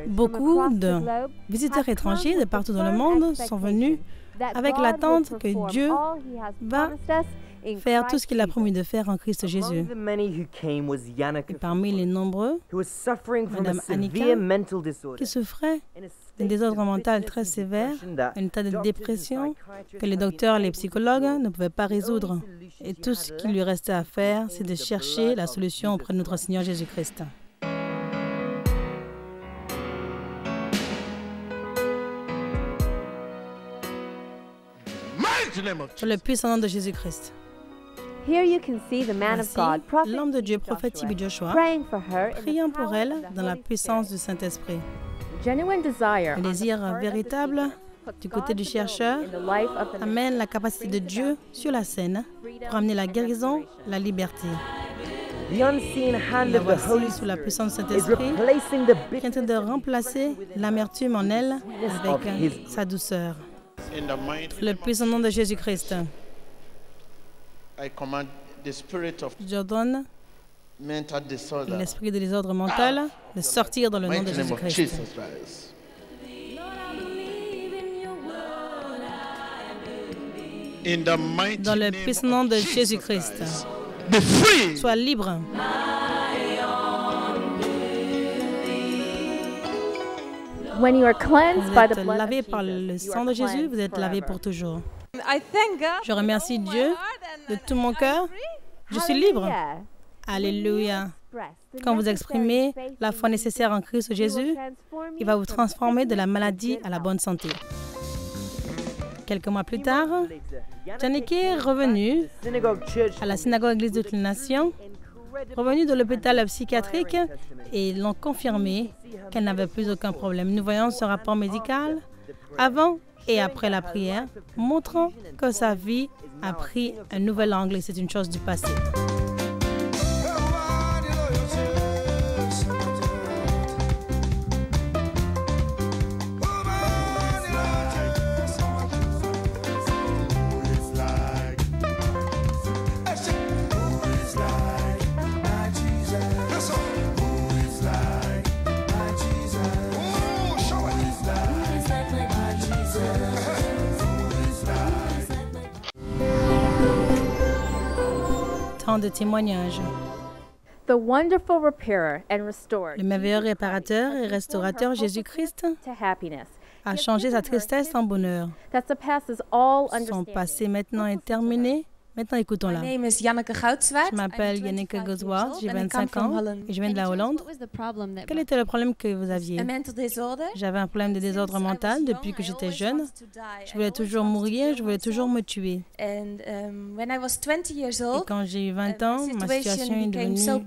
Beaucoup de visiteurs étrangers de partout dans le monde sont venus avec l'attente que Dieu va faire tout ce qu'il a promis de faire en Christ Jésus. Et parmi les nombreux, Mme Annika, qui souffrait d'un désordre mental très sévère, un état de dépression que les docteurs et les psychologues ne pouvaient pas résoudre. Et tout ce qu'il lui restait à faire, c'est de chercher la solution auprès de notre Seigneur Jésus-Christ. Dans le puissant nom de Jésus-Christ. Voici l'homme de Dieu, prophète TB Joshua, priant pour elle dans la puissance du Saint-Esprit. Le désir véritable du côté du chercheur amène la capacité de Dieu sur la scène pour amener la guérison, la liberté. La voici sous la puissance du Saint-Esprit qui est en train de remplacer l'amertume en elle avec sa douceur. Le puissant nom de Jésus-Christ. J'ordonne l'esprit de désordre mental de sortir dans le nom de Jésus-Christ. Dans le puissant nom de Jésus-Christ. Sois libre. Vous êtes lavé par le sang de Jésus, vous êtes lavé pour toujours. Je remercie Dieu de tout mon cœur. Je suis libre. Alléluia. Quand vous exprimez la foi nécessaire en Christ Jésus, il va vous transformer de la maladie à la bonne santé. Quelques mois plus tard, Janike est revenue à la synagogue Église de toutes les Nations, revenue de l'hôpital psychiatrique et ils l'ont confirmé qu'elle n'avait plus aucun problème. Nous voyons ce rapport médical avant et après la prière, montrant que sa vie a pris un nouvel angle et c'est une chose du passé. De témoignages. Le merveilleux réparateur et restaurateur Jésus-Christ a changé sa tristesse en bonheur. Son passé maintenant est terminé. Maintenant, écoutons-la. Je m'appelle Janneke Goudswaard, j'ai 25 ans et je viens de la Hollande. Quel était le problème que vous aviez? J'avais un problème de désordre mental depuis que j'étais jeune. Je voulais toujours mourir, je voulais toujours me tuer. Et quand j'ai eu 20 ans, ma situation est devenue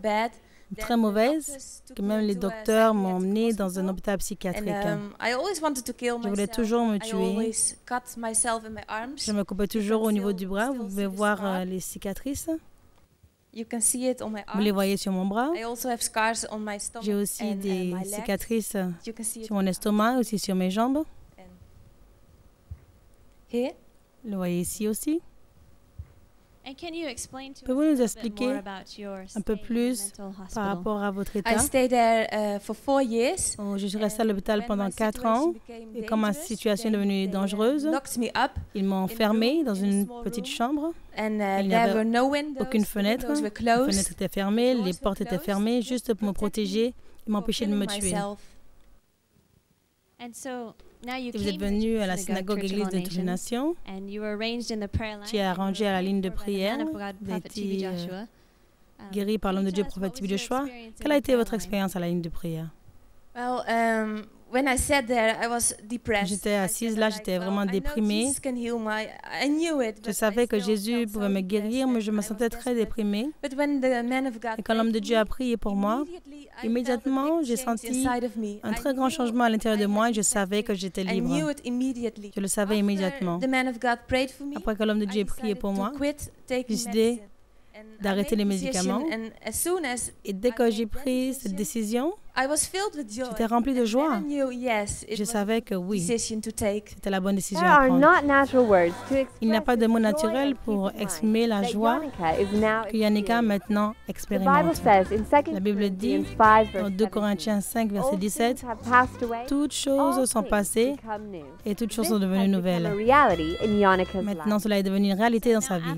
très mauvaise que même les docteurs m'ont emmené dans un hôpital psychiatrique. Je voulais toujours me tuer. Je me coupais toujours au niveau du bras. Vous pouvez voir les cicatrices. Vous les voyez sur mon bras. J'ai aussi des cicatrices sur mon estomac, aussi sur mes jambes. Vous le voyez ici aussi. Pouvez-vous nous expliquer un peu plus par rapport à votre état? Je suis restée à l'hôpital pendant 4 ans et quand ma situation est devenue dangereuse, ils m'ont enfermée dans une petite chambre. Il n'y avait aucune fenêtre. Les fenêtres étaient fermées, les portes étaient fermées, juste pour me protéger et m'empêcher de me tuer. Et vous êtes venu à la synagogue Église de toutes les Nations. Tu es arrangé à la ligne de prière. Vous avez été guéri par l'homme de Dieu, prophète TB Joshua. Quelle a été votre expérience à la ligne de prière? J'étais assise là, j'étais vraiment déprimée. Je savais que Jésus pouvait me guérir, mais je me sentais très déprimée. Et quand l'homme de Dieu a prié pour moi, immédiatement, j'ai senti un très grand changement à l'intérieur de moi et je savais que j'étais libre. Je le savais immédiatement. Après que l'homme de Dieu ait prié pour moi, j'ai décidé d'arrêter les médicaments. Et dès que j'ai pris cette décision, J'étais remplie de joie. Je savais que oui, c'était la bonne décision à prendre. Il n'y a pas de mots naturels pour exprimer la joie que Yannicka maintenant expérimente. La Bible dit, dans 2 Corinthiens 5, verset 17, « Toutes choses sont passées et toutes choses sont devenues nouvelles. » Maintenant, cela est devenu une réalité dans sa vie.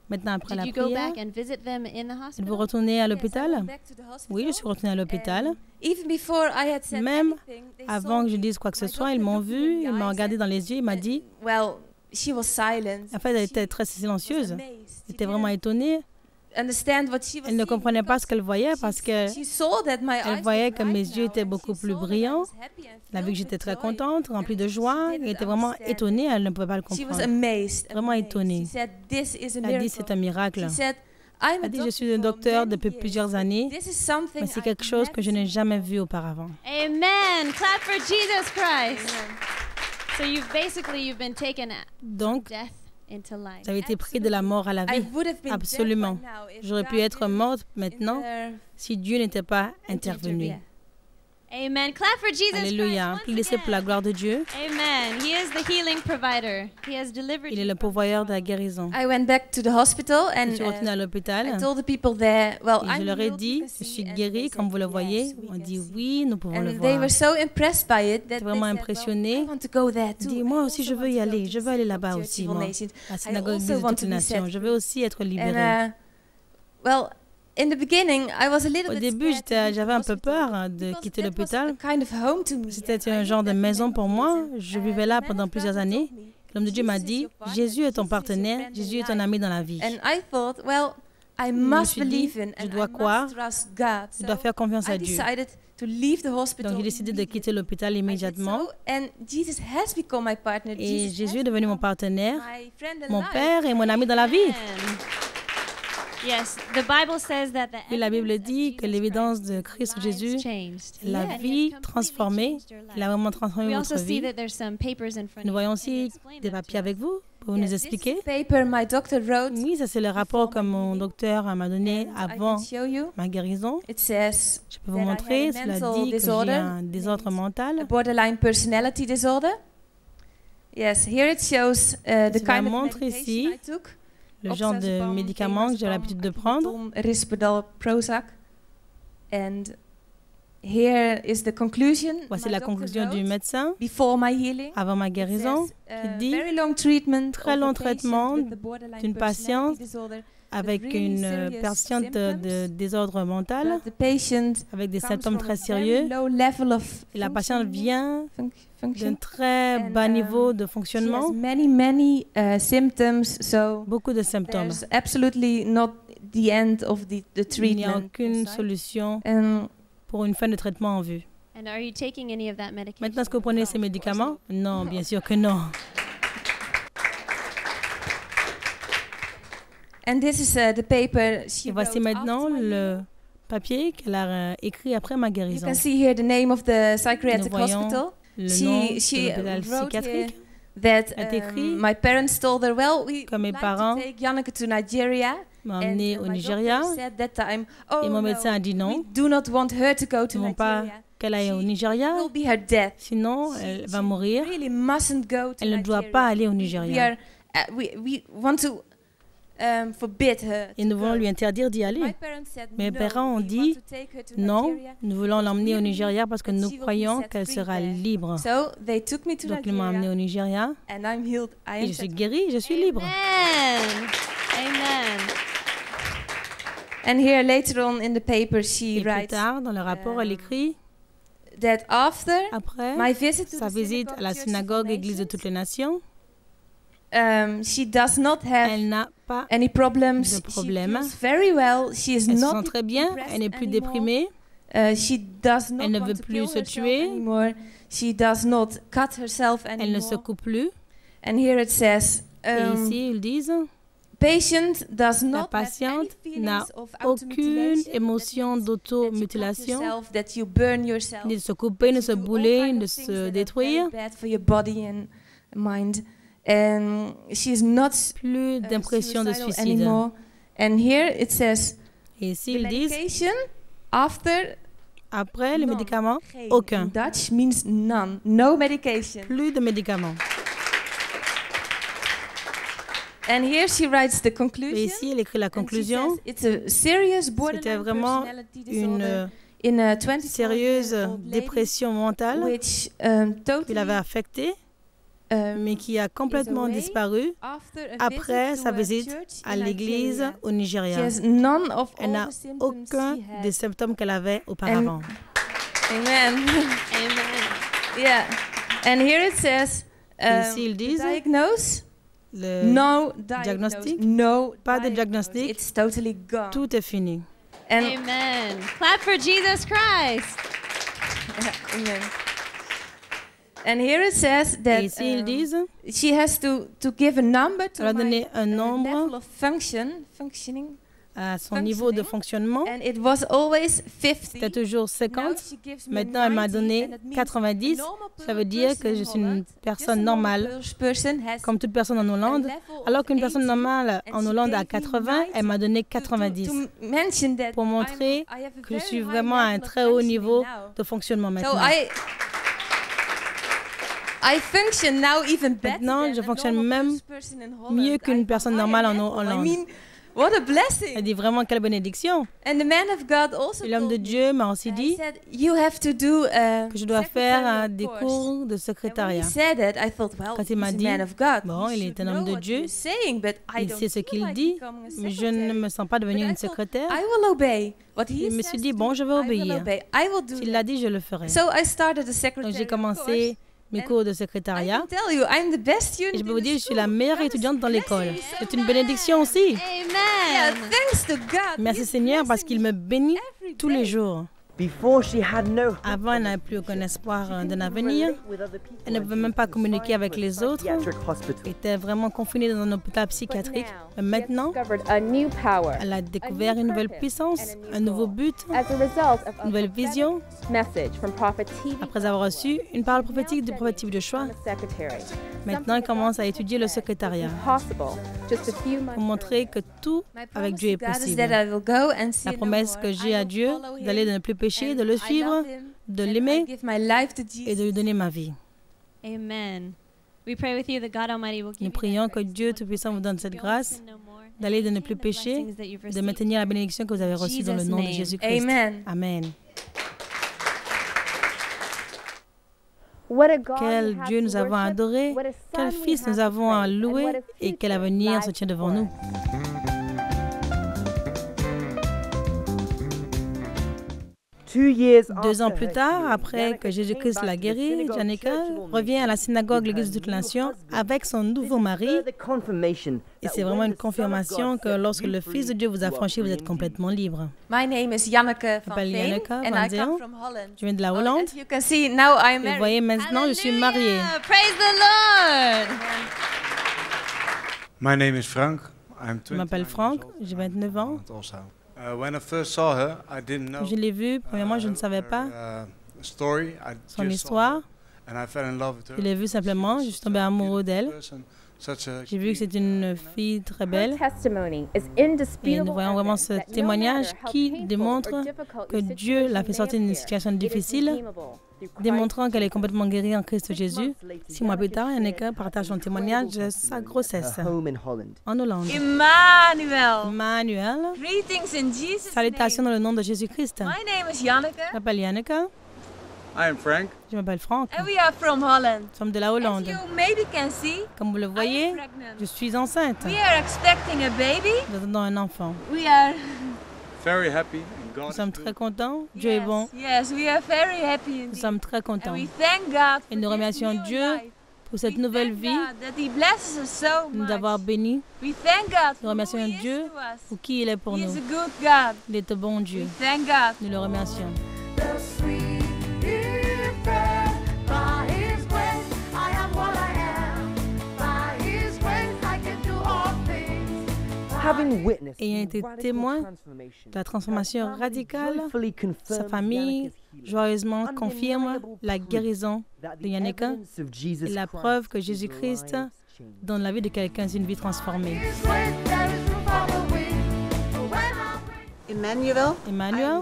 Maintenant, après la prière, êtes-vous retourné à l'hôpital? Oui, je suis retournée à l'hôpital. Même avant que je dise quoi que ce soit, ils m'ont vu, ils m'ont regardé dans les yeux, ils m'ont dit... En fait, elle était très silencieuse. Elle était vraiment étonnée. Elle ne comprenait pas ce qu'elle voyait parce qu'elle voyait que mes yeux étaient beaucoup plus brillants. Elle a vu que j'étais très contente, remplie de joie. Elle était vraiment étonnée, elle ne pouvait pas le comprendre. Vraiment étonnée. Elle a dit, c'est un miracle. Elle a dit, je suis un docteur depuis plusieurs années, mais c'est quelque chose que je n'ai jamais vu auparavant. Amen. Clap for Jesus Christ. So you've been taken Donc, vous avez été pris de la mort à la vie. Absolument. J'aurais pu être morte maintenant si Dieu n'était pas intervenu. Amen. Clap for Jesus Alléluia. Applaudissez pour la gloire de Dieu. Amen. He is the healing provider. He has delivered Il est le pourvoyeur de la guérison. I went back to the hospital and Je suis retournée à l'hôpital. I told the people there, well, Et je leur ai dit, je suis guérie, comme vous le voyez. On dit oui, nous pouvons le and voir. they were so impressed by it that J'étais vraiment impressionnée. they Dis, moi aussi, je veux y aller. Je veux aller là-bas aussi, moi. À la synagogue de toutes les nations. Je veux aussi être libérée. Well, in the beginning, I was a little Au bit début, scared j'avais un peu peur de quitter l'hôpital. kind of home to me. C'était un genre de maison pour moi. Je vivais là pendant plusieurs années. L'homme de Dieu m'a dit, Jésus est ton partenaire, Jésus est ton ami dans la vie. And I thought, well, I Je me must suis dit, believe in je and dois I croire, must trust God. je dois faire confiance à I Dieu. decided to leave the hospital. Donc j'ai décidé de quitter l'hôpital immédiatement. And Jesus has become my partner. Et Jesus Jésus has est devenu mon become partenaire, my friend in mon life. père et mon ami dans la vie. Yes, the Bible says that Et la Bible dit que l'évidence de Christ Jésus, la vie transformée, il a vraiment transformé votre vie. Nous voyons aussi des papiers avec vous. Pouvez-vous nous expliquer? Paper my doctor wrote. Oui, ça c'est le rapport que mon docteur m'a donné I avant can show you. ma guérison. It says Je peux vous montrer, cela dit que j'ai un désordre mental. borderline personality disorder. Yes, here it shows the Cela kind of montre medication ici I took. le genre de médicaments que j'ai l'habitude de prendre. Risperdal, Prozac. And here is the conclusion. Voici my la doctor conclusion wrote du médecin before my healing. avant ma It guérison says, qui dit very long treatment très of long a patient traitement with the borderline d'une patiente personality disorder, avec really une serious patiente de désordre mental, but the patient avec des comes symptômes from très a very sérieux. low level of Et la patiente vient d'un function. très bas niveau de She has fonctionnement, many symptoms, so beaucoup de symptômes. there's absolutely not the end of the Il n'y a treatment. aucune solution And pour une fin de traitement en vue. And are you taking any of that medication? Maintenant, est-ce que vous prenez ces médicaments? Non, bien sûr que non. this is the paper she Et voici wrote maintenant after my le healing. papier qu'elle a écrit après ma You guérison. can see here the name of the Nous psychiatric voyons hospital. le She- nom de she l'hôpital wrote here psychiatrique. That est écrit my parents told her, well, we que mes like parents to take Janneke to Nigeria. M'a And emmené au my Nigeria doctor said that time, oh et mon no, médecin a dit we non, do not want her to go to nous ne voulons pas Nigeria. qu'elle aille au She Nigeria, will be her death. sinon elle va mourir. Really mustn't go to Elle ne doit Nigeria. pas aller au We Nigeria. are, we want to forbid her. Et nous to voulons go. lui interdire d'y My aller. parents said, Mes no, parents ont we dit, want to take her to non, Nigeria. nous voulons l'emmener au We Nigeria parce que believe nous that she will be croyons set qu'elle free sera there. libre. So they took me to Donc ils m'ont emmené Nigeria au Nigeria and I'm healed. I et am je suis set guérie, je suis libre. Amen. Amen. And here later on in the paper Et she plus writes tard, dans le rapport, elle écrit, that after après my visit to sa the visite synagogue à la Church of synagogue All Église de Nations, toutes les nations, she does not have elle n'a pas, any problems. de problème. She feels very well. She is elle se not sent très bien, elle n'est plus déprimée, She does not elle ne want veut to plus kill se herself tuer, anymore. She does not cut herself elle ne se anymore. coupe plus. And here it says, Et ici, ils disent, patient does la not have any patiente feelings n'a of aucune automutilation, émotion that you cut d'automutilation, yourself, that you burn yourself, ni de se couper, ni de se you do all brûler, kind ni de of things se that are détruire. very bad for your body and mind. And she's not Plus d'impression de suicidal suicide. anymore. And here it says, Et ici, the ils disent, medication after Après les médicaments, aucun. Dutch means none. No medication. Plus de médicaments. And here she writes the conclusion. Et ici, elle écrit la conclusion. C'était vraiment une sérieuse dépression mentale qui l'avait affectée, mais qui a complètement disparu après sa visite à l'église au Nigeria. Elle n'a aucun des symptômes qu'elle avait auparavant. Amen. Amen. Yeah. And here it says, ici, ils disent no diagnostic, pas de diagnostic, it's totally gone. Tout est fini. Amen. Clap for Jesus Christ. Amen. And here it says that et ici, ils disent, she has to give a number to elle a donné un nombre level of functioning. À son niveau de fonctionnement. And it was always 50. C'était toujours 50. Maintenant, elle m'a donné 90. Ça veut dire que je suis une personne normale, comme toute personne en Hollande. Alors qu'une personne normale en Hollande a 80, elle m'a donné 90. Pour montrer que je suis vraiment à un très haut niveau de fonctionnement maintenant. Maintenant, je fonctionne même mieux qu'une personne normale en Hollande. What a blessing. Elle dit vraiment quelle bénédiction. And the man of God also et l'homme de Dieu m'a aussi dit que je dois faire des cours de secrétariat. Quand il m'a dit, bon, il est un homme de Dieu, il sait ce qu'il dit, mais je ne me sens pas devenir une secrétaire. Je me suis dit, bon, je vais obéir. S'il l'a dit, je le ferai. Donc j'ai commencé mes cours de secrétariat. Et je peux vous dire, je suis la meilleure étudiante dans l'école. C'est une bénédiction aussi. Amen. Merci Seigneur parce qu'il me bénit tous les jours. Avant, elle n'avait plus aucun espoir d'un avenir. Elle ne pouvait même pas communiquer avec les autres. Elle était vraiment confinée dans un hôpital psychiatrique. Mais maintenant, elle a découvert une nouvelle puissance, un nouveau but, une nouvelle vision. Après avoir reçu une parole prophétique du prophète de choix, maintenant elle commence à étudier le secrétariat pour montrer que tout avec Dieu est possible. La promesse que j'ai à Dieu d'aller de ne plus pécher, de le suivre, de l'aimer et de lui donner ma vie. Amen. Nous prions que Dieu Tout-Puissant vous donne cette grâce d'aller de ne plus pécher, de maintenir la bénédiction que vous avez reçue dans le nom de Jésus-Christ. Amen. Quel Dieu nous avons adoré, quel Fils nous avons loué et quel avenir se tient devant nous. Deux ans plus tard, après que Jésus-Christ l'a guéri, Janica revient à la synagogue L'Église de toute nation avec son nouveau mari. Et c'est vraiment une confirmation que lorsque le Fils de Dieu vous a franchi, vous êtes complètement libre. Je m'appelle Janneke Van Veen. Je viens de la Hollande. Et vous voyez maintenant, je suis mariée. Praise the Lord. My name is Frank. Je m'appelle Frank, j'ai 29 ans. Je l'ai vue, premièrement, je ne savais pas son histoire. Je l'ai vue simplement, je suis tombée amoureux d'elle. J'ai vu que c'est une fille très belle. Et nous voyons vraiment ce témoignage qui démontre que Dieu l'a fait sortir d'une situation difficile, démontrant qu'elle est complètement guérie en Christ Jésus. 6 mois plus tard, Janneke partage son témoignage de sa grossesse en Hollande. Emmanuel. Salutations dans le nom de Jésus-Christ. Je m'appelle Janneke. Je m'appelle Frank. Nous sommes de la Hollande. Comme vous le voyez, je suis enceinte. Nous attendons un enfant. Nous sommes très contents. Dieu est bon. Nous sommes très contents. Et nous remercions Dieu pour cette nouvelle vie, nous avoir bénis. Nous remercions Dieu pour qui il est pour nous. Il est un bon Dieu. Nous le remercions. Ayant été témoin de la transformation radicale, sa famille joyeusement confirme la guérison de Janneke et la preuve que Jésus-Christ donne la vie de quelqu'un une vie transformée. Emmanuel,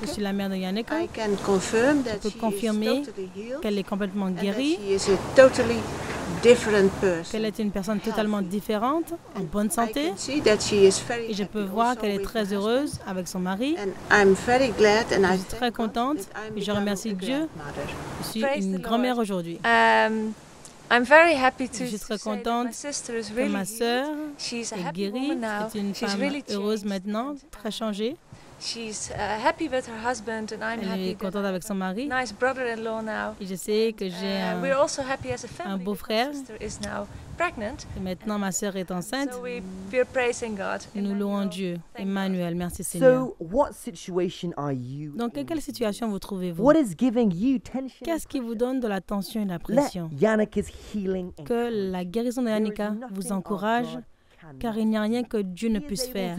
je suis la mère de Yannicka. Je peux confirmer qu'elle est complètement guérie, qu'elle est une personne totalement différente, en bonne santé. Et je peux voir qu'elle est très heureuse avec son mari. Je suis très contente et je remercie Dieu. Je suis une grand-mère aujourd'hui. Je suis très contente que ma sœur est guérie. C'est une femme heureuse maintenant, très changée. Elle est contente avec son mari. Et je sais que j'ai un beau-frère. Et maintenant, ma sœur est enceinte. Nous louons Dieu. Emmanuel, merci Seigneur. Dans quelle situation vous trouvez-vous? Qu'est-ce qui vous donne de la tension et de la pression? Que la guérison de Yannicka vous encourage, car il n'y a rien que Dieu ne puisse faire.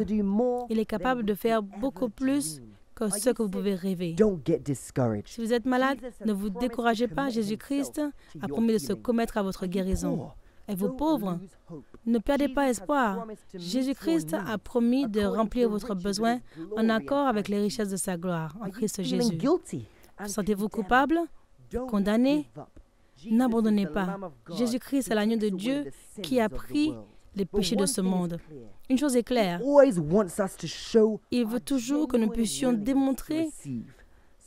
Il est capable de faire beaucoup plus que ce que vous pouvez rêver. Si vous êtes malade, ne vous découragez pas. Jésus-Christ a promis de se commettre à votre guérison. Et vous pauvres, ne perdez pas espoir. Jésus-Christ a promis de remplir votre besoin en accord avec les richesses de sa gloire en Christ Jésus. Sentez-vous coupable, condamné? N'abandonnez pas. Jésus-Christ est l'agneau de Dieu qui a pris les péchés de ce monde. Une chose est claire, il veut toujours que nous puissions démontrer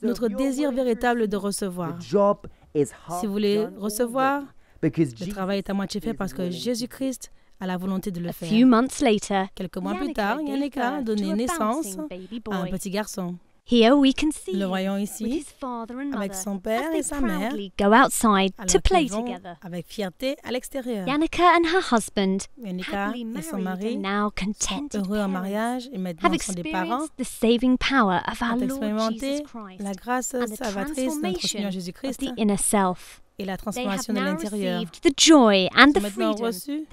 notre désir véritable de recevoir. Si vous voulez recevoir, le travail est à moitié fait parce que Jésus-Christ a la volonté de le faire. Quelques mois plus tard, Yannicka a donné naissance à un petit garçon. Nous le voyons ici avec son père et sa mère, alors qu'ils vont avec fierté à l'extérieur. Yannicka et son mari sont heureux en mariage et maintenant sont des parents, ont expérimenté la grâce salvatrice de notre Seigneur Jésus-Christ et la transformation de l'intérieur. Ils ont maintenant reçu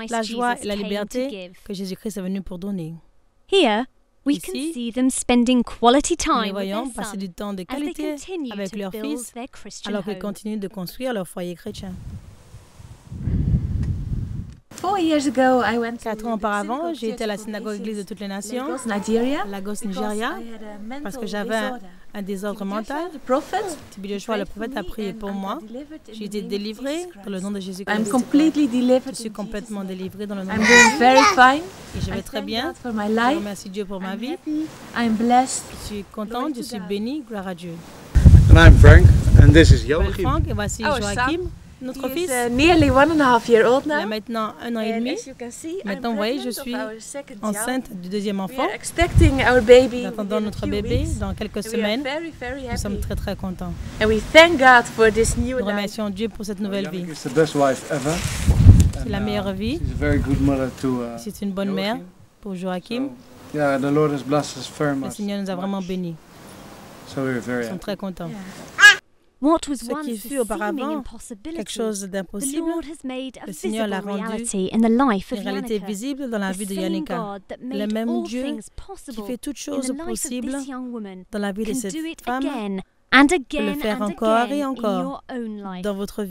la joie et la liberté que Jésus-Christ est venu pour donner. Ici, nous les voyons passer du temps de qualité avec leur fils alors qu'ils continuent de construire leur foyer chrétien. 4 ans auparavant, j'ai été à la synagogue Église de toutes les nations, Lagos, Nigeria, parce que j'avais un désordre mental. Tibi Joshua, le prophète, a prié pour moi. J'ai été délivrée dans le nom de Jésus-Christ. Je suis complètement délivrée dans le nom de Jésus. Et je vais très bien. Je remercie Dieu pour ma vie. Je suis contente, je suis bénie. Gloire à Dieu. Je m'appelle Frank et voici Joachim. Notre fils, il a maintenant 1 an et demi. Maintenant, vous voyez, je suis enceinte du deuxième enfant. Nous attendons notre bébé dans quelques semaines. Nous sommes très, très contents. Nous remercions Dieu pour cette nouvelle vie. C'est la meilleure vie. C'est une bonne mère pour Joachim. Le Seigneur nous a vraiment bénis. Nous sommes très contents. Ce qui fut auparavant quelque chose d'impossible, le Seigneur l'a rendu une réalité visible dans la vie de Yannicka. Le même Dieu qui fait toutes choses possibles dans la vie de cette femme peut le faire encore et encore dans votre vie.